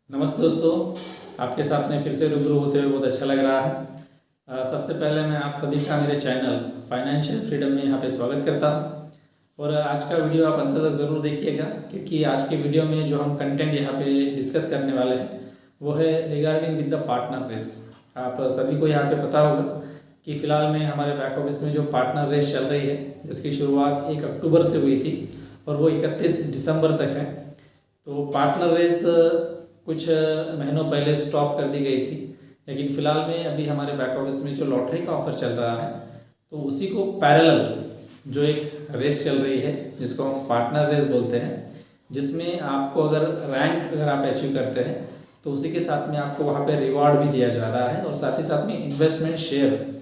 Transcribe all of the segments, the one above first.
नमस्ते दोस्तों, आपके साथ में फिर से रूबरू होते हुए बहुत अच्छा लग रहा है। सबसे पहले मैं आप सभी का मेरे चैनल फाइनेंशियल फ्रीडम में यहाँ पे स्वागत करता हूँ। और आज का वीडियो आप अंत तक ज़रूर देखिएगा, क्योंकि आज के वीडियो में जो हम कंटेंट यहाँ पे डिस्कस करने वाले हैं वो है regarding with the partner race. आप सभी को यहाँ पे पता होगा कि फ़िलहाल में हमारे बैक ऑफिस में जो पार्टनर रेस चल रही है, जिसकी शुरुआत 1 अक्टूबर से हुई थी और वो 31 दिसंबर तक है। तो पार्टनर रेस कुछ महीनों पहले स्टॉप कर दी गई थी, लेकिन फ़िलहाल में अभी हमारे बैक ऑफिस में जो लॉटरी का ऑफ़र चल रहा है, तो उसी को पैरेलल जो एक रेस चल रही है जिसको हम पार्टनर रेस बोलते हैं, जिसमें आपको अगर आप अचीव करते हैं तो उसी के साथ में आपको वहाँ पे रिवॉर्ड भी दिया जा रहा है और साथ ही साथ में इन्वेस्टमेंट शेयर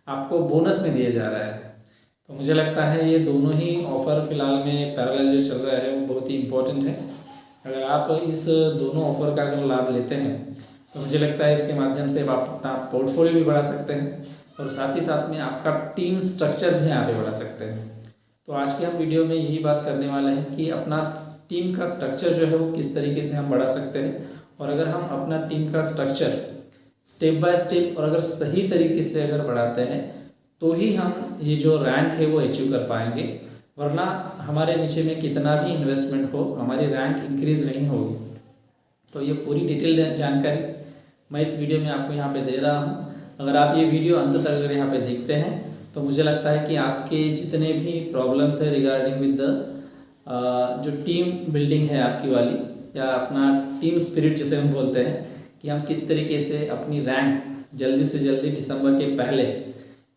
आपको बोनस में दिया जा रहा है। तो मुझे लगता है ये दोनों ही ऑफ़र फ़िलहाल में पैरेलल जो चल रहा है वो बहुत ही इम्पोर्टेंट है। अगर आप इस दोनों ऑफ़र का अगर लाभ लेते हैं तो मुझे लगता है इसके माध्यम से आप अपना पोर्टफोलियो भी बढ़ा सकते हैं और साथ ही साथ में आपका टीम स्ट्रक्चर भी यहाँ पे बढ़ा सकते हैं। तो आज के हम वीडियो में यही बात करने वाले हैं कि अपना टीम का स्ट्रक्चर जो है वो किस तरीके से हम बढ़ा सकते हैं, और अगर हम अपना टीम का स्ट्रक्चर स्टेप बाय स्टेप और अगर सही तरीके से अगर बढ़ाते हैं तो ही हम ये जो रैंक है वो अचीव कर पाएंगे, वरना हमारे नीचे में कितना भी इन्वेस्टमेंट हो हमारी रैंक इंक्रीज़ नहीं होगी। तो ये पूरी डिटेल जानकारी मैं इस वीडियो में आपको यहाँ पे दे रहा हूँ। अगर आप ये वीडियो अंत तक अगर यहाँ पे देखते हैं तो मुझे लगता है कि आपके जितने भी प्रॉब्लम्स है रिगार्डिंग विद द जो टीम बिल्डिंग है आपकी वाली, या अपना टीम स्पिरिट जिसे हम बोलते हैं, कि हम किस तरीके से अपनी रैंक जल्दी से जल्दी दिसंबर के पहले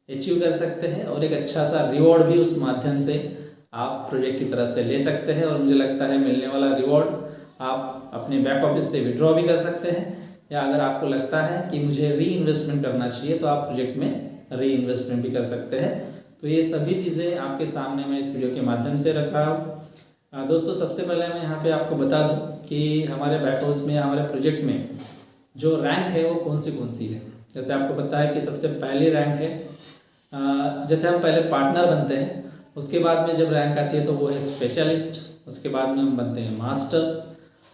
अचीव कर सकते हैं और एक अच्छा सा रिवॉर्ड भी उस माध्यम से आप प्रोजेक्ट की तरफ से ले सकते हैं। और मुझे लगता है मिलने वाला रिवॉर्ड आप अपने बैक ऑफिस से विड्रॉ भी कर सकते हैं, या अगर आपको लगता है कि मुझे री इन्वेस्टमेंट करना चाहिए तो आप प्रोजेक्ट में री इन्वेस्टमेंट भी कर सकते हैं। तो ये सभी चीज़ें आपके सामने मैं इस वीडियो के माध्यम से रख रहा हूँ। दोस्तों, सबसे पहले मैं यहाँ पे आपको बता दूँ कि हमारे बैक ऑफिस में हमारे प्रोजेक्ट में जो रैंक है वो कौन सी है। जैसे आपको पता है कि सबसे पहली रैंक है, जैसे हम पहले पार्टनर बनते हैं, उसके बाद में जब रैंक आती है तो वो है स्पेशलिस्ट, उसके बाद में हम बनते हैं मास्टर,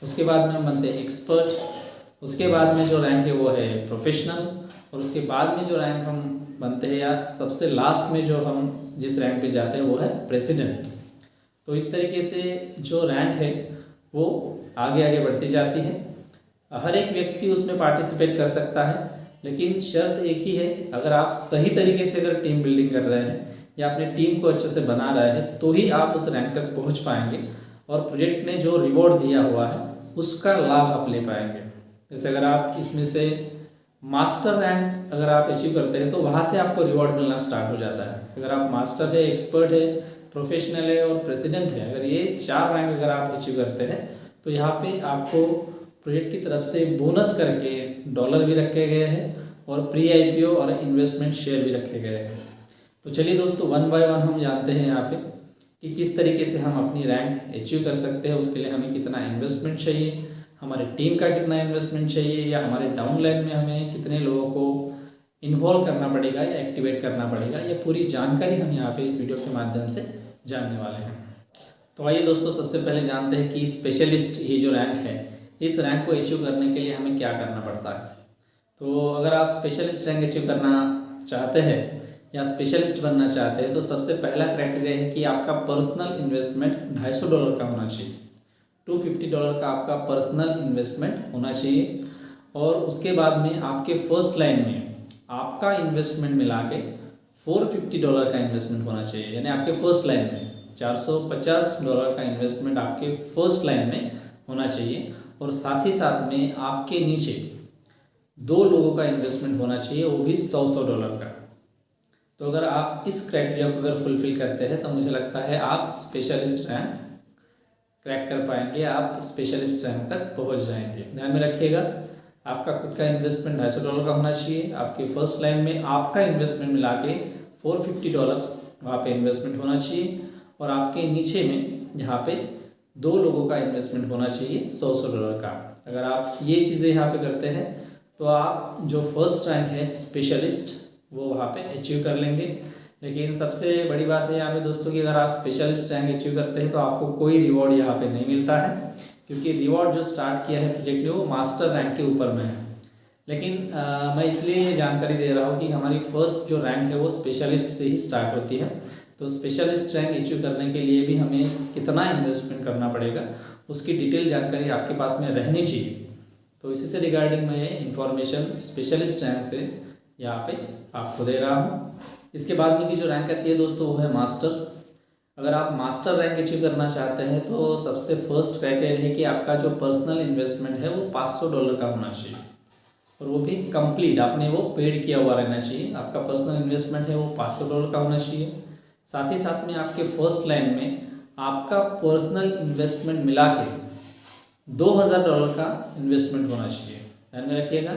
उसके बाद में हम बनते हैं एक्सपर्ट, उसके बाद में जो रैंक है वो है प्रोफेशनल, और उसके बाद में जो रैंक हम बनते हैं या सबसे लास्ट में जो हम जिस रैंक पे जाते हैं वो है प्रेसिडेंट। तो इस तरीके से जो रैंक है वो आगे आगे बढ़ती जाती है। हर एक व्यक्ति उसमें पार्टिसिपेट कर सकता है, लेकिन शर्त एक ही है, अगर आप सही तरीके से अगर टीम बिल्डिंग कर रहे हैं या अपने टीम को अच्छे से बना रहे हैं तो ही आप उस रैंक तक पहुंच पाएंगे और प्रोजेक्ट ने जो रिवॉर्ड दिया हुआ है उसका लाभ आप ले पाएंगे। जैसे अगर आप इसमें से मास्टर रैंक अगर आप अचीव करते हैं तो वहाँ से आपको रिवॉर्ड मिलना स्टार्ट हो जाता है। अगर आप मास्टर है, एक्सपर्ट है, प्रोफेशनल है और प्रेसिडेंट है, अगर ये 4 रैंक अगर आप अचीव करते हैं तो यहाँ पे आपको प्रोजेक्ट की तरफ से बोनस करके डॉलर भी रखे गए हैं और प्री आईपीओ और इन्वेस्टमेंट शेयर भी रखे गए हैं। तो चलिए दोस्तों, 1 बाय 1 हम जानते हैं यहाँ पे कि किस तरीके से हम अपनी रैंक अचीव कर सकते हैं। उसके लिए हमें कितना इन्वेस्टमेंट चाहिए, हमारे टीम का कितना इन्वेस्टमेंट चाहिए, या हमारे डाउनलाइन में हमें कितने लोगों को इन्वॉल्व करना पड़ेगा या एक्टिवेट करना पड़ेगा, ये पूरी जानकारी हम यहाँ पे इस वीडियो के माध्यम से जानने वाले हैं। तो आइए दोस्तों, सबसे पहले जानते हैं कि स्पेशलिस्ट ये जो रैंक है, इस रैंक को अचीव करने के लिए हमें क्या करना पड़ता है। तो अगर आप स्पेशलिस्ट रैंक अचीव करना चाहते हैं या स्पेशलिस्ट बनना चाहते हैं तो सबसे पहला क्राइटेरिया है कि आपका पर्सनल इन्वेस्टमेंट $250 का होना चाहिए। $250 का आपका पर्सनल इन्वेस्टमेंट होना चाहिए। और उसके बाद में आपके फर्स्ट लाइन में आपका इन्वेस्टमेंट मिला के $450 का इन्वेस्टमेंट होना चाहिए। यानी आपके फर्स्ट लाइन में $450 का इन्वेस्टमेंट आपके फर्स्ट लाइन में होना चाहिए, और साथ ही साथ में आपके नीचे 2 लोगों का इन्वेस्टमेंट होना चाहिए, वो भी $100 का। तो अगर आप इस क्राइटेरिया को अगर फुलफिल करते हैं तो मुझे लगता है आप स्पेशलिस्ट रैंक क्रैक कर पाएंगे, आप स्पेशलिस्ट रैंक तक पहुंच जाएंगे। ध्यान में रखिएगा, आपका खुद का इन्वेस्टमेंट $250 का होना चाहिए, आपके फर्स्ट लाइन में आपका इन्वेस्टमेंट मिला के $450 वहाँ पे इन्वेस्टमेंट होना चाहिए, और आपके नीचे में यहाँ पे 2 लोगों का इन्वेस्टमेंट होना चाहिए $100 का। अगर आप ये चीज़ें यहाँ पे करते हैं तो आप जो फर्स्ट रैंक है स्पेशलिस्ट वो वहाँ पे अचीव कर लेंगे। लेकिन सबसे बड़ी बात है यहाँ पे दोस्तों कि अगर आप स्पेशलिस्ट रैंक अचीव करते हैं तो आपको कोई रिवॉर्ड यहाँ पे नहीं मिलता है, क्योंकि रिवॉर्ड जो स्टार्ट किया है प्रोजेक्ट ने वो मास्टर रैंक के ऊपर में है। लेकिन मैं इसलिए ये जानकारी दे रहा हूँ कि हमारी फर्स्ट जो रैंक है वो स्पेशलिस्ट से ही स्टार्ट होती है। तो स्पेशलिस्ट रैंक अचीव करने के लिए भी हमें कितना इन्वेस्टमेंट करना पड़ेगा उसकी डिटेल जानकारी आपके पास में रहनी चाहिए। तो इसी से रिगार्डिंग मैं इन्फॉर्मेशन स्पेशलिस्ट रैंक से यहाँ पे आपको दे रहा हूँ। इसके बाद में की जो रैंक आती है दोस्तों वो है मास्टर। अगर आप मास्टर रैंक अचीव करना चाहते हैं तो सबसे फर्स्ट क्राइटेरिया है कि आपका जो पर्सनल इन्वेस्टमेंट है वो $500 का होना चाहिए, और वो भी कंप्लीट, आपने वो पेड किया हुआ रहना चाहिए। आपका पर्सनल इन्वेस्टमेंट है वो $500 का होना चाहिए। साथ ही साथ में आपके फर्स्ट लाइन में आपका पर्सनल इन्वेस्टमेंट मिला के $2000 का इन्वेस्टमेंट होना चाहिए। ध्यान में रखिएगा,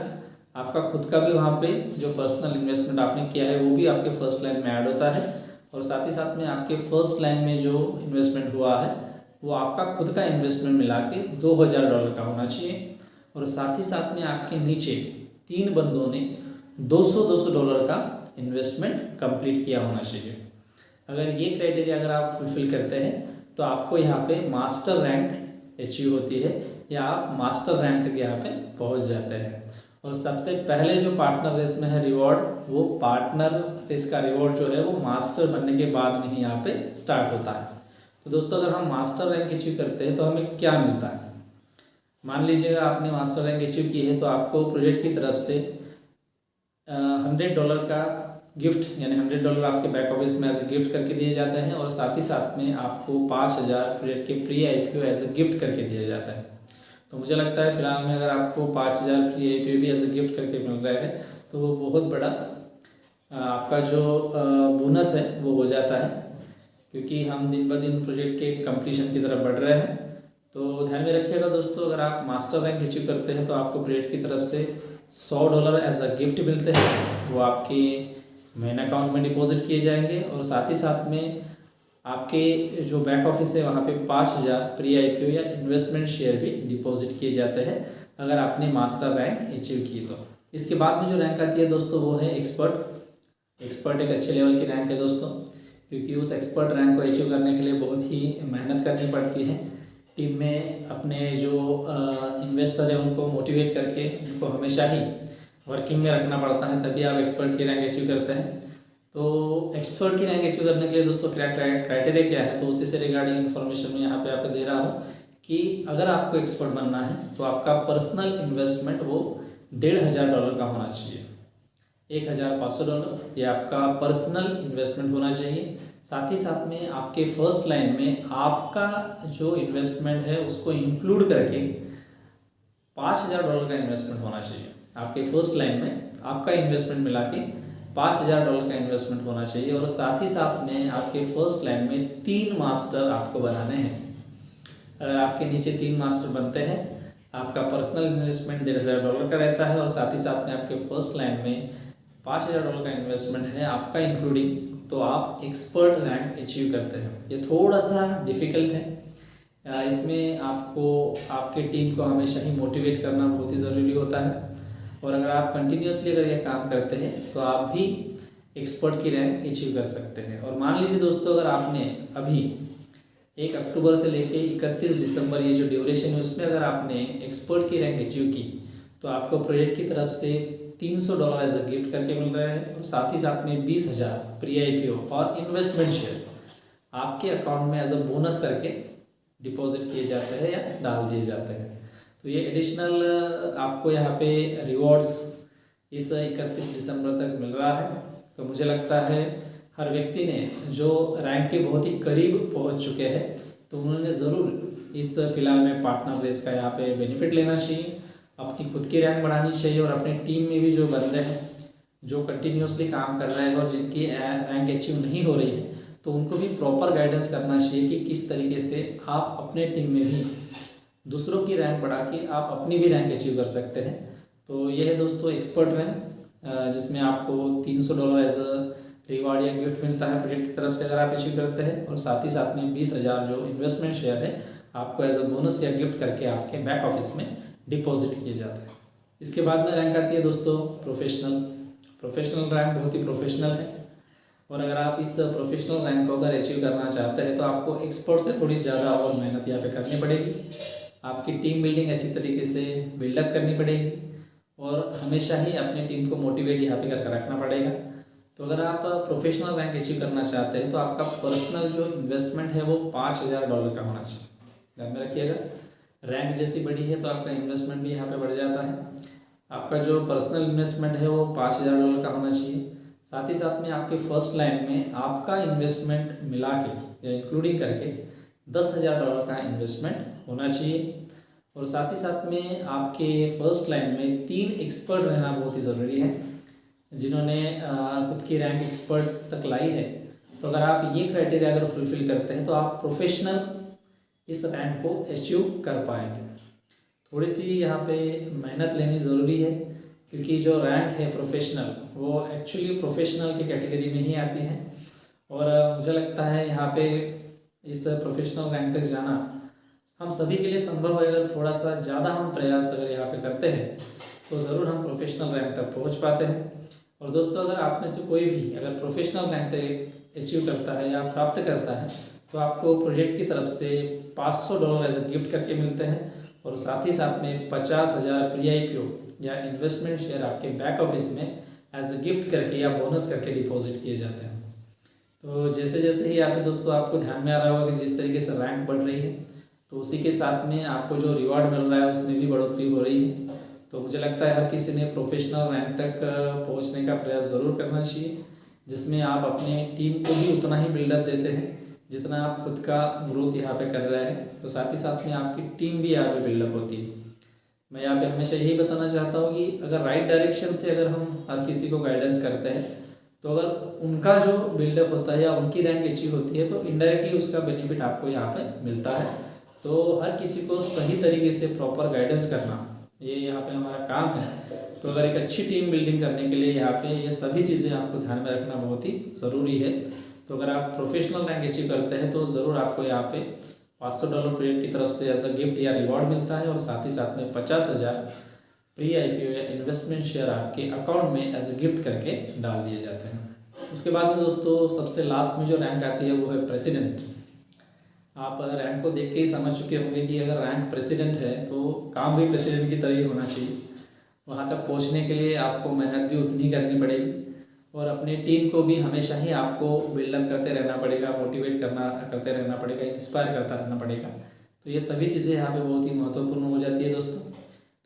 आपका खुद का भी वहाँ पे जो पर्सनल इन्वेस्टमेंट आपने किया है वो भी आपके फर्स्ट लाइन में ऐड होता है, और साथ ही साथ में आपके फर्स्ट लाइन में जो इन्वेस्टमेंट हुआ है वो आपका खुद का इन्वेस्टमेंट मिला के $2000 का होना चाहिए। और साथ ही साथ में आपके नीचे 3 बंदों ने $200 का इन्वेस्टमेंट कंप्लीट किया होना चाहिए। अगर ये क्राइटेरिया अगर आप फुलफिल करते हैं तो आपको यहाँ पे मास्टर रैंक अचीव होती है, या आप मास्टर रैंक तक यहाँ पे पहुँच जाते हैं। और सबसे पहले जो पार्टनर रेस में है रिवॉर्ड, वो पार्टनर रेस का रिवॉर्ड जो है वो मास्टर बनने के बाद में ही यहाँ पे स्टार्ट होता है। तो दोस्तों अगर हम मास्टर रैंक अचीव करते हैं तो हमें क्या मिलता है। मान लीजिएगा आपने मास्टर रैंक अचीव की है तो आपको प्रोजेक्ट की तरफ से $100 का गिफ्ट, यानी $100 आपके बैक ऑफिस में एज ए गिफ्ट करके दिए जाते हैं, और साथ ही साथ में आपको 5000 प्रोजेक्ट के pre IPO as a gift करके दिया जाता है। तो मुझे लगता है फिलहाल में अगर आपको 5000 प्री IPO भी एज ए गिफ्ट करके मिल रहा है तो वो बहुत बड़ा आपका जो बोनस है वो हो जाता है, क्योंकि हम दिन ब दिन प्रोजेक्ट के कंप्लीशन की तरफ बढ़ रहे हैं। तो ध्यान में रखिएगा दोस्तों, अगर आप मास्टर रैंक अचीव करते हैं तो आपको प्रोजेक्ट की तरफ से $100 एज अ गिफ्ट मिलते हैं, वो आपके मेन अकाउंट में डिपॉजिट किए जाएंगे, और साथ ही साथ में आपके जो बैक ऑफिस है वहाँ पे 5000 प्री IPO या इन्वेस्टमेंट शेयर भी डिपॉजिट किए जाते हैं अगर आपने मास्टर रैंक अचीव की तो। इसके बाद में जो रैंक आती है दोस्तों वो है एक्सपर्ट एक अच्छे लेवल की रैंक है दोस्तों, क्योंकि उस एक्सपर्ट रैंक को अचीव करने के लिए बहुत ही मेहनत करनी पड़ती है। टीम में अपने जो इन्वेस्टर है उनको मोटिवेट करके उनको हमेशा ही वर्किंग में रखना पड़ता है, तभी आप एक्सपर्ट की रैंक अचीव करते हैं। तो एक्सपर्ट की रैंक अचीव करने के लिए दोस्तों क्राइटेरिया क्या है, तो उसी से रिगार्डिंग इन्फॉर्मेशन मैं यहाँ पे आपको दे रहा हूँ कि अगर आपको एक्सपर्ट बनना है तो आपका पर्सनल इन्वेस्टमेंट वो $1500 का होना चाहिए। $1500 ये आपका पर्सनल इन्वेस्टमेंट होना चाहिए। साथ ही साथ में आपके फर्स्ट लाइन में आपका जो इन्वेस्टमेंट है उसको इंक्लूड करके $5000 का इन्वेस्टमेंट होना चाहिए। आपके फर्स्ट लाइन में आपका इन्वेस्टमेंट मिला के $5000 का इन्वेस्टमेंट होना चाहिए, और साथ ही साथ में आपके फर्स्ट लाइन में 3 मास्टर आपको बनाने हैं। अगर आपके नीचे 3 मास्टर बनते हैं आपका पर्सनल इन्वेस्टमेंट $1500 का रहता है, और साथ ही साथ में आपके फर्स्ट लाइन में $5000 का इन्वेस्टमेंट है आपका इंक्लूडिंग, तो आप एक्सपर्ट रैंक अचीव करते हैं। ये थोड़ा सा डिफ़िकल्ट है, इसमें आपको आपके टीम को हमेशा ही मोटिवेट करना बहुत ही ज़रूरी होता है, और अगर आप कंटिन्यूसली अगर ये काम करते हैं तो आप भी एक्सपर्ट की रैंक अचीव कर सकते हैं। और मान लीजिए दोस्तों अगर आपने अभी 1 अक्टूबर से लेके 31 दिसंबर ये जो ड्यूरेशन है उसमें अगर आपने एक्सपर्ट की रैंक अचीव की तो आपको प्रोजेक्ट की तरफ से $300 एज अ गिफ्ट करके मिल रहा है, और साथ ही साथ में 20000 प्री IPO और इन्वेस्टमेंट शेयर आपके अकाउंट में एज अ बोनस करके डिपॉजिट किए जाते हैं या डाल दिए जाते हैं। तो ये एडिशनल आपको यहाँ पे रिवॉर्ड्स इस 31 दिसंबर तक मिल रहा है। तो मुझे लगता है हर व्यक्ति ने जो रैंक के बहुत ही करीब पहुँच चुके हैं तो उन्होंने ज़रूर इस फिलहाल में पार्टनर रेस का यहाँ पे बेनिफिट लेना चाहिए, अपनी खुद की रैंक बढ़ानी चाहिए, और अपनी टीम में भी जो बंदे हैं जो कंटिन्यूसली काम कर रहे हैं और जिनकी रैंक अचीव नहीं हो रही है तो उनको भी प्रॉपर गाइडेंस करना चाहिए कि किस तरीके से आप अपने टीम में भी दूसरों की रैंक बढ़ा के आप अपनी भी रैंक अचीव कर सकते हैं। तो यह है दोस्तों एक्सपर्ट रैंक, जिसमें आपको $300 एज अ रिवार्ड या गिफ्ट मिलता है प्रोजेक्ट की तरफ से अगर आप अचीव करते हैं, और साथ ही साथ में 20000 जो इन्वेस्टमेंट शेयर है आपको एज अ बोनस या गिफ्ट करके आपके बैक ऑफिस में डिपॉजिट किए जाते हैं। इसके बाद में रैंक आती है दोस्तों प्रोफेशनल रैंक, बहुत ही प्रोफेशनल है, और अगर आप इस प्रोफेशनल रैंक को अगर अचीव करना चाहते हैं तो आपको एक्सपर्ट से थोड़ी ज़्यादा और मेहनत यहाँ पे करनी पड़ेगी। आपकी टीम बिल्डिंग अच्छी तरीके से बिल्डअप करनी पड़ेगी और हमेशा ही अपनी टीम को मोटिवेट यहाँ पे करके रखना पड़ेगा। तो अगर आप प्रोफेशनल रैंक अचीव करना चाहते हैं तो आपका पर्सनल जो इन्वेस्टमेंट है वो $5000 का होना चाहिए। ध्यान में रखिएगा, रैंक जैसी बड़ी है तो आपका इन्वेस्टमेंट भी यहाँ पे बढ़ जाता है। आपका जो पर्सनल इन्वेस्टमेंट है वो $5000 का होना चाहिए। साथ ही साथ में आपके फर्स्ट लाइन में आपका इन्वेस्टमेंट मिला के या इंक्लूडिंग करके $10,000 का इन्वेस्टमेंट होना चाहिए। और साथ ही साथ में आपके फर्स्ट लाइन में 3 एक्सपर्ट रहना बहुत ही ज़रूरी है जिन्होंने खुद की रैंक एक्सपर्ट तक लाई है। तो अगर आप ये क्राइटेरिया अगर फुलफिल करते हैं तो आप प्रोफेशनल इस रैंक को अचीव कर पाएंगे। थोड़ी सी यहाँ पे मेहनत लेनी ज़रूरी है क्योंकि जो रैंक है प्रोफेशनल वो एक्चुअली प्रोफेशनल की कैटेगरी में ही आती है। और मुझे लगता है यहाँ पे इस प्रोफेशनल रैंक तक जाना हम सभी के लिए संभव है। अगर थोड़ा सा ज़्यादा हम प्रयास अगर यहाँ पे करते हैं तो ज़रूर हम प्रोफेशनल रैंक तक पहुँच पाते हैं। और दोस्तों, अगर आप में से कोई भी अगर प्रोफेशनल रैंक तक अचीव करता है या प्राप्त करता है तो आपको प्रोजेक्ट की तरफ से $500 एज ए गिफ्ट करके मिलते हैं और साथ ही साथ में 50,000 PIPO या इन्वेस्टमेंट शेयर आपके बैक ऑफिस में एज ए गिफ्ट करके या बोनस करके डिपॉजिट किए जाते हैं। तो जैसे जैसे ही यहाँ पे दोस्तों आपको ध्यान में आ रहा होगा कि जिस तरीके से रैंक बढ़ रही है तो उसी के साथ में आपको जो रिवॉर्ड मिल रहा है उसमें भी बढ़ोतरी हो रही है। तो मुझे लगता है हर किसी ने प्रोफेशनल रैंक तक पहुंचने का प्रयास ज़रूर करना चाहिए जिसमें आप अपने टीम को भी उतना ही बिल्डअप देते हैं जितना आप खुद का ग्रोथ यहाँ पे कर रहे हैं। तो साथ ही साथ में आपकी टीम भी यहाँ पे बिल्डअप होती है। मैं यहाँ पे हमेशा यही बताना चाहता हूँ कि अगर राइट डायरेक्शन से अगर हम हर किसी को गाइडेंस करते हैं तो अगर उनका जो बिल्डअप होता है या उनकी रैंक अचीव होती है तो इनडायरेक्टली उसका बेनिफिट आपको यहाँ पे मिलता है। तो हर किसी को सही तरीके से प्रॉपर गाइडेंस करना ये यहाँ पे हमारा काम है। तो अगर एक अच्छी टीम बिल्डिंग करने के लिए यहाँ पे ये सभी चीज़ें आपको ध्यान में रखना बहुत ही ज़रूरी है। तो अगर आप प्रोफेशनल रैंक अचीव करते हैं तो ज़रूर आपको यहाँ पे $500 प्रोजेक्ट की तरफ से एज अ गिफ्ट या रिवॉर्ड मिलता है और साथ ही साथ में 50,000 PIPO या इन्वेस्टमेंट शेयर आपके अकाउंट में एज ए गिफ्ट करके डाल दिए जाते हैं। उसके बाद में दोस्तों सबसे लास्ट में जो रैंक आती है वो है प्रेसिडेंट। आप रैंक को देख के ही समझ चुके होंगे कि अगर रैंक प्रेसिडेंट है तो काम भी प्रेसिडेंट की तरह ही होना चाहिए। वहाँ तक पहुँचने के लिए आपको मेहनत भी उतनी करनी पड़ेगी और अपनी टीम को भी हमेशा ही आपको बिल्डअप करते रहना पड़ेगा, मोटिवेट करते रहना पड़ेगा, इंस्पायर करता रहना पड़ेगा। तो ये सभी चीज़ें यहाँ पे बहुत ही महत्वपूर्ण हो जाती है दोस्तों।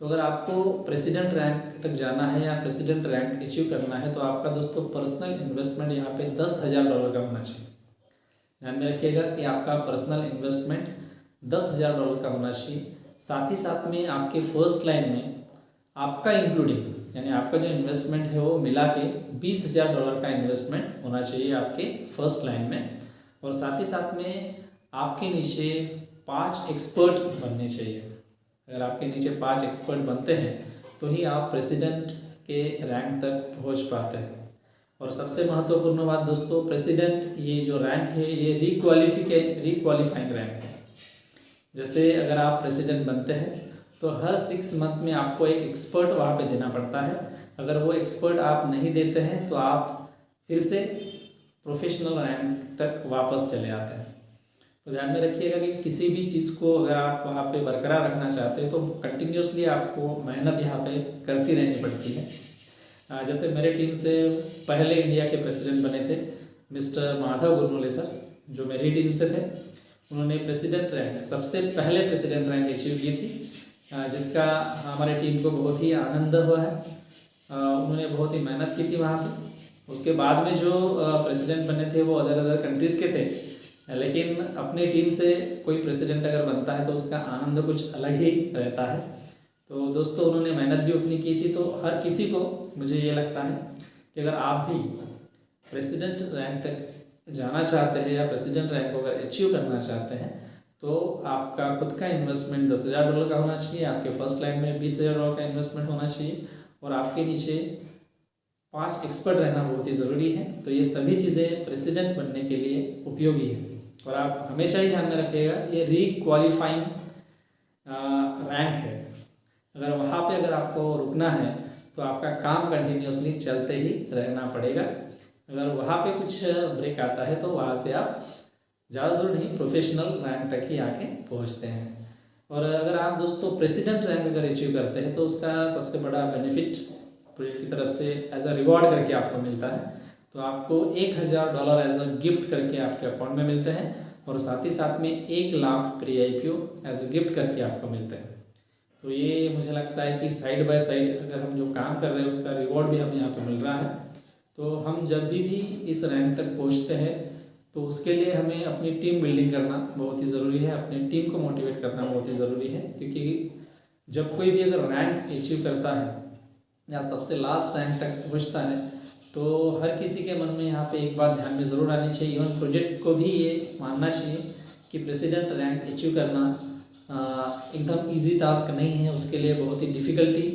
तो अगर आपको प्रेसिडेंट रैंक तक जाना है या प्रेसिडेंट रैंक अचीव करना है तो आपका दोस्तों पर्सनल इन्वेस्टमेंट यहाँ पे $10,000 का होना चाहिए। ध्यान में रखिएगा कि आपका पर्सनल इन्वेस्टमेंट $10,000 का होना चाहिए। साथ ही साथ में आपके फर्स्ट लाइन में आपका इंक्लूडिंग यानी आपका जो इन्वेस्टमेंट है वो मिला के $20,000 का इन्वेस्टमेंट होना चाहिए आपके फर्स्ट लाइन में। और साथ ही साथ में आपके नीचे 5 एक्सपर्ट बनने चाहिए। अगर आपके नीचे 5 एक्सपर्ट बनते हैं तो ही आप प्रेसिडेंट के रैंक तक पहुंच पाते हैं। और सबसे महत्वपूर्ण बात दोस्तों, प्रेसिडेंट ये जो रैंक है ये रिक्वालिफाइंग रैंक है। जैसे अगर आप प्रेसिडेंट बनते हैं तो हर 6 मंथ में आपको एक एक्सपर्ट वहाँ पे देना पड़ता है। अगर वो एक्सपर्ट आप नहीं देते हैं तो आप फिर से प्रोफेशनल रैंक तक वापस चले आते हैं। तो ध्यान में रखिएगा कि किसी भी चीज़ को अगर आप वहाँ पे बरकरार रखना चाहते हैं तो कंटिन्यूसली आपको मेहनत यहाँ पे करती रहनी पड़ती है। जैसे मेरे टीम से पहले इंडिया के प्रेसिडेंट बने थे मिस्टर माधव गुरनुले सर, जो मेरी टीम से थे। उन्होंने प्रेसिडेंट रैंक सबसे पहले प्रेसिडेंट रैंक अचीव की थी, जिसका हमारी टीम को बहुत ही आनंद हुआ है। उन्होंने बहुत ही मेहनत की थी वहाँ पे। उसके बाद में जो प्रेसिडेंट बने थे वो अदर कंट्रीज़ के थे, लेकिन अपनी टीम से कोई प्रेसिडेंट अगर बनता है तो उसका आनंद कुछ अलग ही रहता है। तो दोस्तों उन्होंने मेहनत भी उतनी की थी। तो हर किसी को मुझे ये लगता है कि अगर आप भी प्रेसिडेंट रैंक तक जाना चाहते हैं या प्रेसिडेंट रैंक को अगर अचीव करना चाहते हैं तो आपका खुद का इन्वेस्टमेंट $10,000 का होना चाहिए, आपके फर्स्ट लाइन में $20,000 का इन्वेस्टमेंट होना चाहिए और आपके नीचे 5 एक्सपर्ट रहना बहुत ही ज़रूरी है। तो ये सभी चीज़ें प्रेसिडेंट बनने के लिए उपयोगी है। और आप हमेशा ही ध्यान में रखिएगा ये रिक्वालिफाइंग रैंक है। अगर वहाँ पे अगर आपको रुकना है तो आपका काम कंटिन्यूसली चलते ही रहना पड़ेगा। अगर वहाँ पे कुछ ब्रेक आता है तो वहाँ से आप ज़्यादा दूर नहीं प्रोफेशनल रैंक तक ही आके पहुँचते हैं। और अगर आप दोस्तों प्रेसिडेंट रैंक अगर अचीव करते हैं तो उसका सबसे बड़ा बेनिफिट प्रोजेक्ट की तरफ से एज अ रिवॉर्ड करके आपको मिलता है। तो आपको $1000 एज अ गिफ्ट करके आपके अकाउंट में मिलते हैं और साथ ही साथ में 1 lakh pre IPO as a gift करके आपको मिलते हैं। तो ये मुझे लगता है कि साइड बाय साइड अगर हम जो काम कर रहे हैं उसका रिवॉर्ड भी हमें यहाँ पे मिल रहा है। तो हम जब भी इस रैंक तक पहुँचते हैं तो उसके लिए हमें अपनी टीम बिल्डिंग करना बहुत ही ज़रूरी है, अपनी टीम को मोटिवेट करना बहुत ही ज़रूरी है। क्योंकि जब कोई भी अगर रैंक अचीव करता है या सबसे लास्ट रैंक तक पहुँचता है तो हर किसी के मन में यहाँ पे एक बात ध्यान में ज़रूर आनी चाहिए। इवन प्रोजेक्ट को भी ये मानना चाहिए कि प्रेसिडेंट रैंक अचीव करना एकदम इजी टास्क नहीं है, उसके लिए बहुत ही डिफ़िकल्टी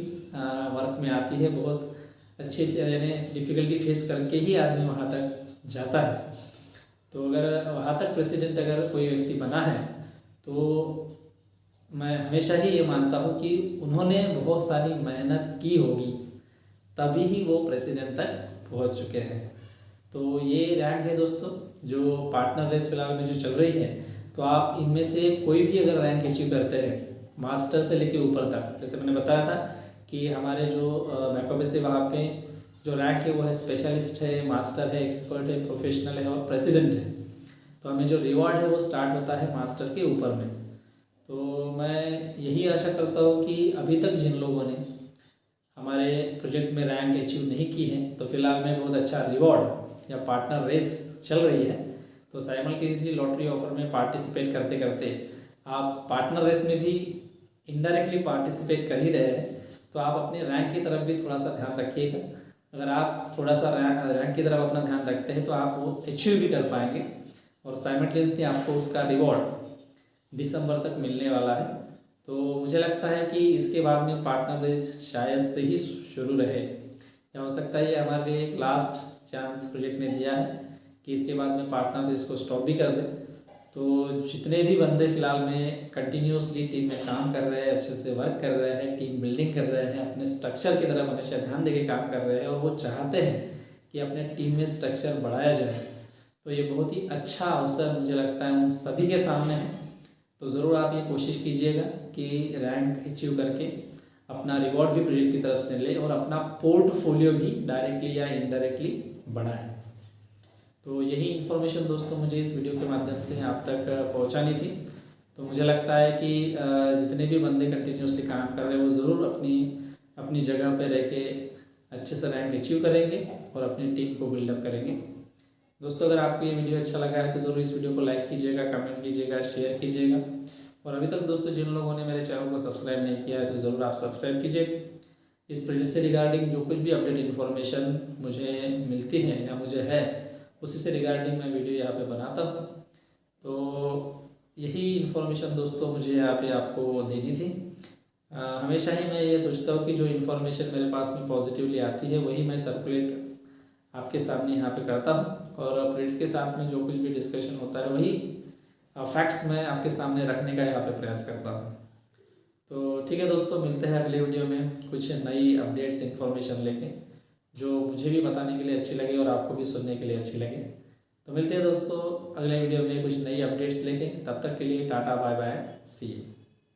वर्क में आती है। बहुत अच्छे यानी डिफ़िकल्टी फेस करके ही आदमी वहाँ तक जाता है। तो अगर वहाँ तक प्रेसिडेंट अगर कोई व्यक्ति बना है तो मैं हमेशा ही ये मानता हूँ कि उन्होंने बहुत सारी मेहनत की होगी तभी ही वो प्रेसिडेंट तक पहुँच चुके हैं। तो ये रैंक है दोस्तों जो पार्टनर रेस फिलहाल में जो चल रही है। तो आप इनमें से कोई भी अगर रैंक अचीव करते हैं मास्टर से लेके ऊपर तक, जैसे मैंने बताया था कि हमारे जो बैकअप से वहाँ पे जो रैंक है वो है स्पेशलिस्ट है, मास्टर है, एक्सपर्ट है, प्रोफेशनल है और प्रेसिडेंट है। तो हमें जो रिवॉर्ड है वो स्टार्ट होता है मास्टर के ऊपर में। तो मैं यही आशा करता हूँ कि अभी तक जिन लोगों ने हमारे प्रोजेक्ट में रैंक अचीव नहीं की है तो फिलहाल में बहुत अच्छा रिवॉर्ड या पार्टनर रेस चल रही है। तो साइमल्टेनियसली लॉटरी ऑफर में पार्टिसिपेट करते करते आप पार्टनर रेस में भी इनडायरेक्टली पार्टिसिपेट कर ही रहे हैं। तो आप अपने रैंक की तरफ भी थोड़ा सा ध्यान रखिएगा। अगर आप थोड़ा सा रैंक की तरफ अपना ध्यान रखते हैं तो आप वो अचीव भी कर पाएंगे और साइमल्टेनियसली आपको उसका रिवॉर्ड दिसंबर तक मिलने वाला है। तो मुझे लगता है कि इसके बाद में पार्टनर रेस शायद से ही शुरू रहे, या हो सकता है ये हमारे लिए एक लास्ट चांस प्रोजेक्ट ने दिया है कि इसके बाद में पार्टनर रेस को स्टॉप भी कर दे। तो जितने भी बंदे फिलहाल में कंटिन्यूसली टीम में काम कर रहे हैं, अच्छे से वर्क कर रहे हैं, टीम बिल्डिंग कर रहे हैं, अपने स्ट्रक्चर की तरफ हमेशा ध्यान देके काम कर रहे हैं और वो चाहते हैं कि अपने टीम में स्ट्रक्चर बढ़ाया जाए, तो ये बहुत ही अच्छा अवसर मुझे लगता है उन सभी के सामने है। तो ज़रूर आप ये कोशिश कीजिएगा कि रैंक अचीव करके अपना रिवॉर्ड भी प्रोजेक्ट की तरफ से ले और अपना पोर्टफोलियो भी डायरेक्टली या इनडायरेक्टली बढ़ाएं। तो यही इन्फॉर्मेशन दोस्तों मुझे इस वीडियो के माध्यम से आप तक पहुंचानी थी। तो मुझे लगता है कि जितने भी बंदे कंटिन्यूसली काम कर रहे हैं वो ज़रूर अपनी जगह पर रह के अच्छे से रैंक अचीव करेंगे और अपनी टीम को बिल्डअप करेंगे। दोस्तों अगर आपको ये वीडियो अच्छा लगा है तो ज़रूर इस वीडियो को लाइक कीजिएगा, कमेंट कीजिएगा, शेयर कीजिएगा। और अभी तक दोस्तों जिन लोगों ने मेरे चैनल को सब्सक्राइब नहीं किया है तो ज़रूर आप सब्सक्राइब कीजिए। इस प्रोजेक्ट से रिगार्डिंग जो कुछ भी अपडेट इन्फॉर्मेशन मुझे मिलती है या मुझे है उसी से रिगार्डिंग मैं वीडियो यहाँ पे बनाता हूँ। तो यही इन्फॉर्मेशन दोस्तों मुझे यहाँ पे आपको देनी थी। हमेशा ही मैं ये सोचता हूँ कि जो इन्फॉर्मेशन मेरे पास में पॉजिटिवली आती है वही मैं सर्कुलेट आपके सामने यहाँ पे करता हूँ और प्रोजेक्ट के साथ में जो कुछ भी डिस्कशन होता है वही फैक्ट्स मैं आपके सामने रखने का यहाँ पे प्रयास करता हूँ। तो ठीक है दोस्तों, मिलते हैं अगले वीडियो में कुछ नई अपडेट्स इन्फॉर्मेशन लेके जो मुझे भी बताने के लिए अच्छी लगे और आपको भी सुनने के लिए अच्छी लगे। तो मिलते हैं दोस्तों अगले वीडियो में कुछ नई अपडेट्स लेके। तब तक के लिए tata bye bye, see you.